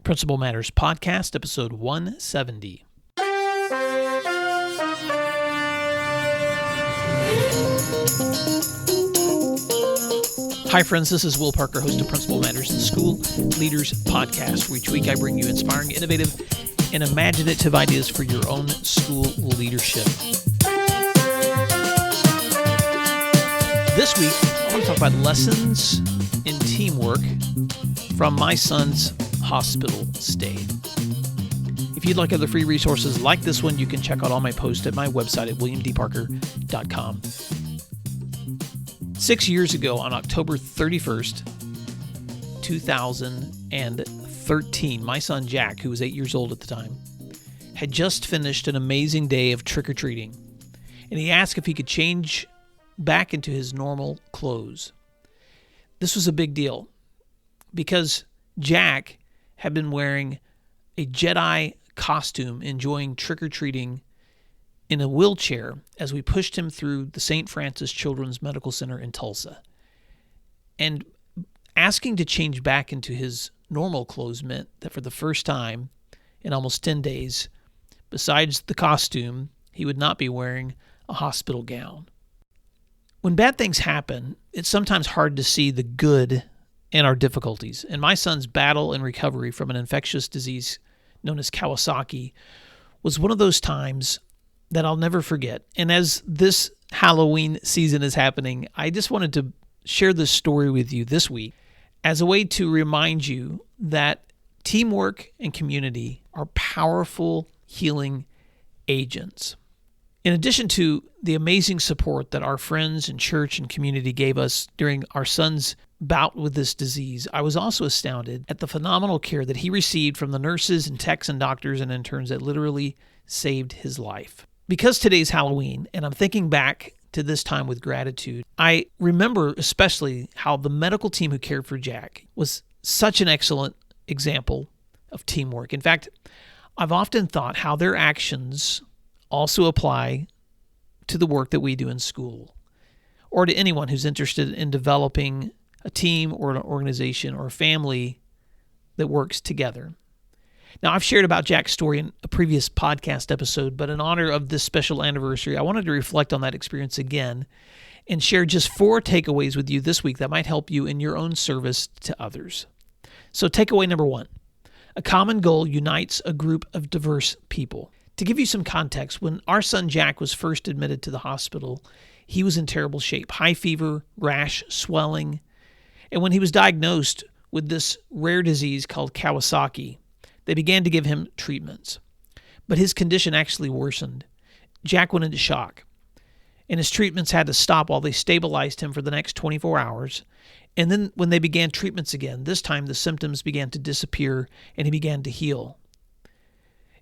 Principal Matters Podcast, episode 170. Hi, friends. This is Will Parker, host of Principal Matters, the School Leaders Podcast, where each week I bring you inspiring, innovative, and imaginative ideas for your own school leadership. This week, I want to talk about lessons in teamwork from my son's hospital stay. If you'd like other free resources like this one, you can check out all my posts at my website at williamdparker.com. 6 years ago, on October 31st, 2013, my son Jack, who was 8 years old at the time, had just finished an amazing day of trick-or-treating, and he asked if he could change back into his normal clothes. This was a big deal because Jack had been wearing a Jedi costume, enjoying trick-or-treating in a wheelchair as we pushed him through the St. Francis Children's Medical Center in Tulsa. And asking to change back into his normal clothes meant that for the first time in almost 10 days, besides the costume, he would not be wearing a hospital gown. When bad things happen, it's sometimes hard to see the good in our difficulties. And my son's battle and recovery from an infectious disease known as Kawasaki was one of those times that I'll never forget. And as this Halloween season is happening, I just wanted to share this story with you this week as a way to remind you that teamwork and community are powerful healing agents. In addition to the amazing support that our friends and church and community gave us during our son's bout with this disease, I was also astounded at the phenomenal care that he received from the nurses and techs and doctors and interns that literally saved his life. Because today's Halloween, and I'm thinking back to this time with gratitude, I remember especially how the medical team who cared for Jack was such an excellent example of teamwork. In fact, I've often thought how their actions also apply to the work that we do in school, or to anyone who's interested in developing a team or an organization or a family that works together. Now, I've shared about Jack's story in a previous podcast episode, but in honor of this special anniversary, I wanted to reflect on that experience again and share just 4 takeaways with you this week that might help you in your own service to others. So takeaway number 1, a common goal unites a group of diverse people. To give you some context, when our son Jack was first admitted to the hospital, he was in terrible shape, high fever, rash, swelling. And when he was diagnosed with this rare disease called Kawasaki, they began to give him treatments. But his condition actually worsened. Jack went into shock, and his treatments had to stop while they stabilized him for the next 24 hours. And then when they began treatments again, this time the symptoms began to disappear and he began to heal.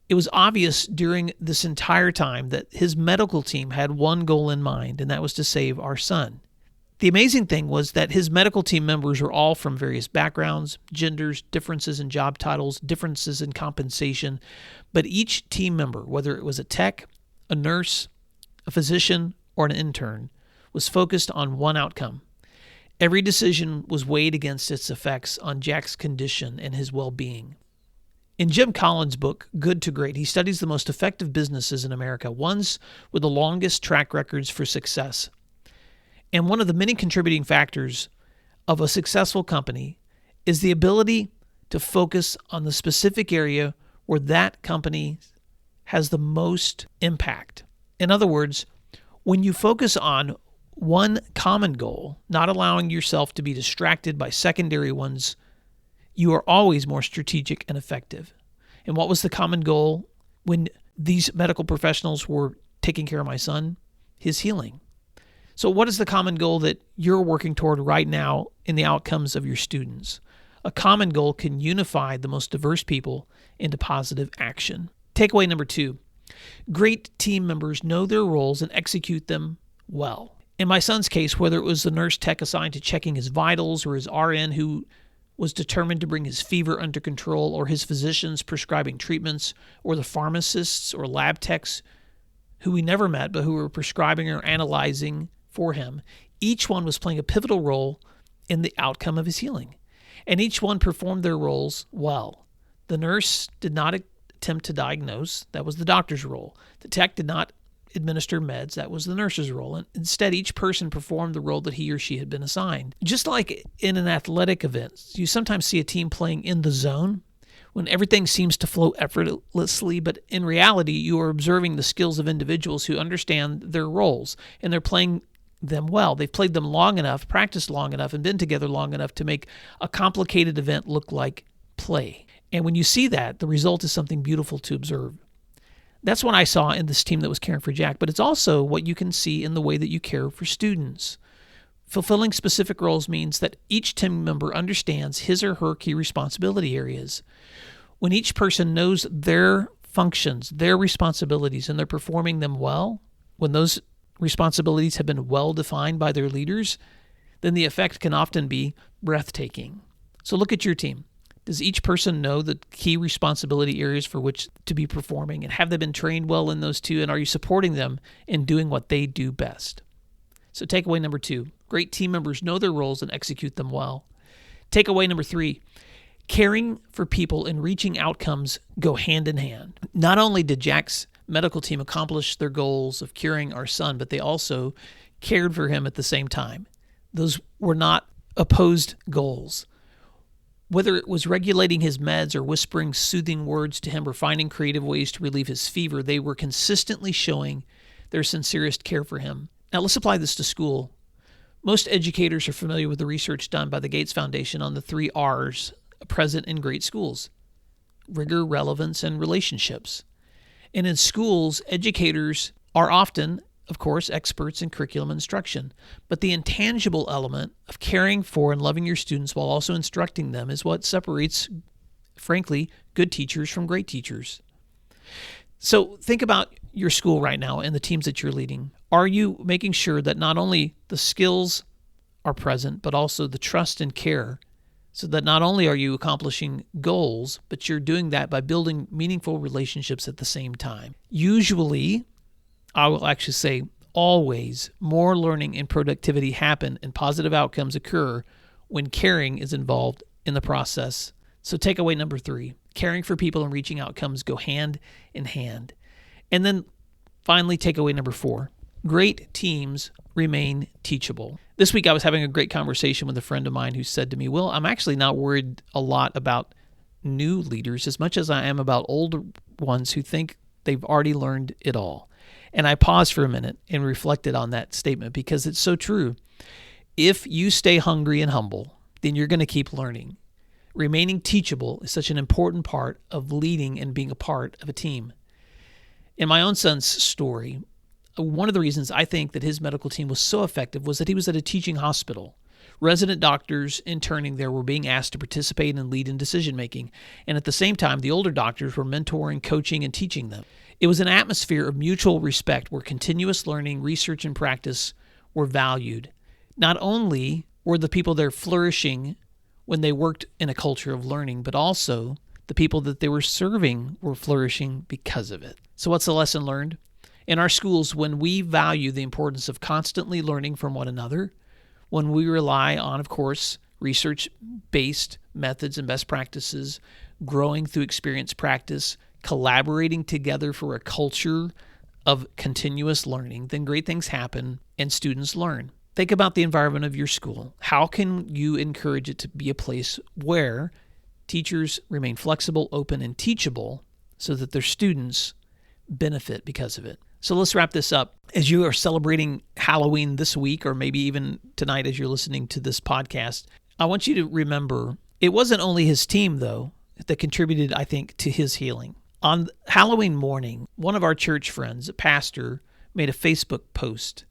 It was obvious during this entire time that his medical team had one goal in mind, and that was to save our son. The amazing thing was that his medical team members were all from various backgrounds, genders, differences in job titles, differences in compensation, but each team member, whether it was a tech, a nurse, a physician, or an intern, was focused on one outcome. Every decision was weighed against its effects on Jack's condition and his well-being. In Jim Collins' book, Good to Great, he studies the most effective businesses in America, ones with the longest track records for success. And one of the many contributing factors of a successful company is the ability to focus on the specific area where that company has the most impact. In other words, when you focus on one common goal, not allowing yourself to be distracted by secondary ones, you are always more strategic and effective. And what was the common goal when these medical professionals were taking care of my son? His healing. So what is the common goal that you're working toward right now in the outcomes of your students? A common goal can unify the most diverse people into positive action. Takeaway number 2, great team members know their roles and execute them well. In my son's case, whether it was the nurse tech assigned to checking his vitals or his RN who was determined to bring his fever under control, or his physicians prescribing treatments, or the pharmacists or lab techs who we never met but who were prescribing or analyzing for him, each one was playing a pivotal role in the outcome of his healing. And each one performed their roles well. The nurse did not attempt to diagnose. That was the doctor's role. The tech did not administer meds. That was the nurse's role. And instead, each person performed the role that he or she had been assigned. Just like in an athletic event, you sometimes see a team playing in the zone when everything seems to flow effortlessly, but in reality, you are observing the skills of individuals who understand their roles, and they're playing them well. They've played them long enough, practiced long enough, and been together long enough to make a complicated event look like play. And when you see that, the result is something beautiful to observe. That's what I saw in this team that was caring for Jack, but it's also what you can see in the way that you care for students. Fulfilling specific roles means that each team member understands his or her key responsibility areas. When each person knows their functions, their responsibilities, and they're performing them well, when those responsibilities have been well defined by their leaders, then the effect can often be breathtaking. So look at your team. Does each person know the key responsibility areas for which to be performing? And have they been trained well in those two? And are you supporting them in doing what they do best? So takeaway number 2, great team members know their roles and execute them well. Takeaway number 3, caring for people and reaching outcomes go hand in hand. Not only did Jack's medical team accomplish their goals of curing our son, but they also cared for him at the same time. Those were not opposed goals. Whether it was regulating his meds or whispering soothing words to him or finding creative ways to relieve his fever, they were consistently showing their sincerest care for him. Now let's apply this to school. Most educators are familiar with the research done by the Gates Foundation on the 3 R's present in great schools: rigor, relevance, and relationships. And in schools, educators are often, of course, experts in curriculum instruction. But the intangible element of caring for and loving your students while also instructing them is what separates, frankly, good teachers from great teachers. So think about your school right now and the teams that you're leading. Are you making sure that not only the skills are present, but also the trust and care, so that not only are you accomplishing goals, but you're doing that by building meaningful relationships at the same time? Usually, I will actually say always, more learning and productivity happen and positive outcomes occur when caring is involved in the process. So takeaway number 3, caring for people and reaching outcomes go hand in hand. And then finally, takeaway number 4, great teams remain teachable. This week I was having a great conversation with a friend of mine who said to me, "Will, I'm actually not worried a lot about new leaders as much as I am about older ones who think they've already learned it all." And I paused for a minute and reflected on that statement because it's so true. If you stay hungry and humble, then you're going to keep learning. Remaining teachable is such an important part of leading and being a part of a team. In my own son's story, one of the reasons I think that his medical team was so effective was that he was at a teaching hospital. Resident doctors interning there were being asked to participate and lead in decision-making. And at the same time, the older doctors were mentoring, coaching, and teaching them. It was an atmosphere of mutual respect where continuous learning, research, and practice were valued. Not only were the people there flourishing when they worked in a culture of learning, but also the people that they were serving were flourishing because of it. So what's the lesson learned? In our schools, when we value the importance of constantly learning from one another, when we rely on, of course, research-based methods and best practices, growing through experience practice, collaborating together for a culture of continuous learning, then great things happen and students learn. Think about the environment of your school. How can you encourage it to be a place where teachers remain flexible, open, and teachable so that their students benefit because of it? So let's wrap this up. As you are celebrating Halloween this week, or maybe even tonight as you're listening to this podcast, I want you to remember it wasn't only his team, though, that contributed, I think, to his healing. On Halloween morning, one of our church friends, a pastor, made a Facebook post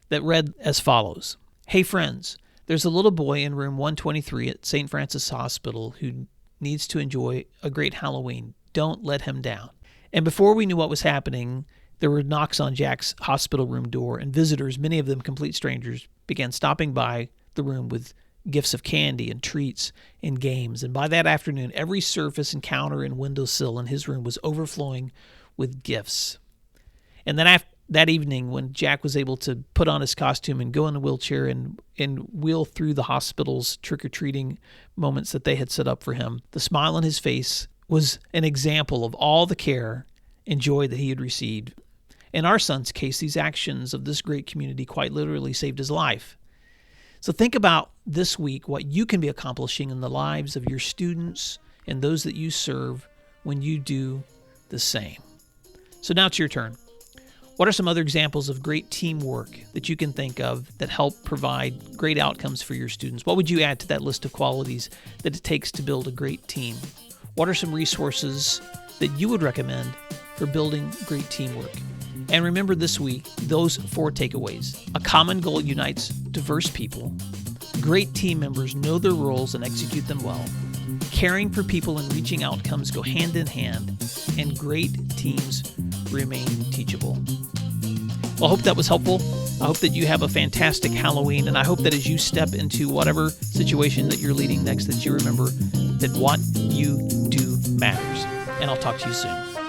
that read as follows: "Hey friends, there's a little boy in room 123 at St. Francis Hospital who needs to enjoy a great Halloween. Don't let him down." And before we knew what was happening, there were knocks on Jack's hospital room door, and visitors, many of them complete strangers, began stopping by the room with gifts of candy and treats and games. And by that afternoon, every surface and counter and windowsill in his room was overflowing with gifts. And then that evening, when Jack was able to put on his costume and go in a wheelchair and wheel through the hospital's trick-or-treating moments that they had set up for him, the smile on his face was an example of all the care and joy that he had received. In our son's case, these actions of this great community quite literally saved his life. So think about this week what you can be accomplishing in the lives of your students and those that you serve when you do the same. So now it's your turn. What are some other examples of great teamwork that you can think of that help provide great outcomes for your students? What would you add to that list of qualities that it takes to build a great team? What are some resources that you would recommend for building great teamwork? And remember this week, those 4 takeaways. A common goal unites diverse people. Great team members know their roles and execute them well. Caring for people and reaching outcomes go hand in hand. And great teams remain teachable. Well, I hope that was helpful. I hope that you have a fantastic Halloween, and I hope that as you step into whatever situation that you're leading next, that you remember that what you do matters. And I'll talk to you soon.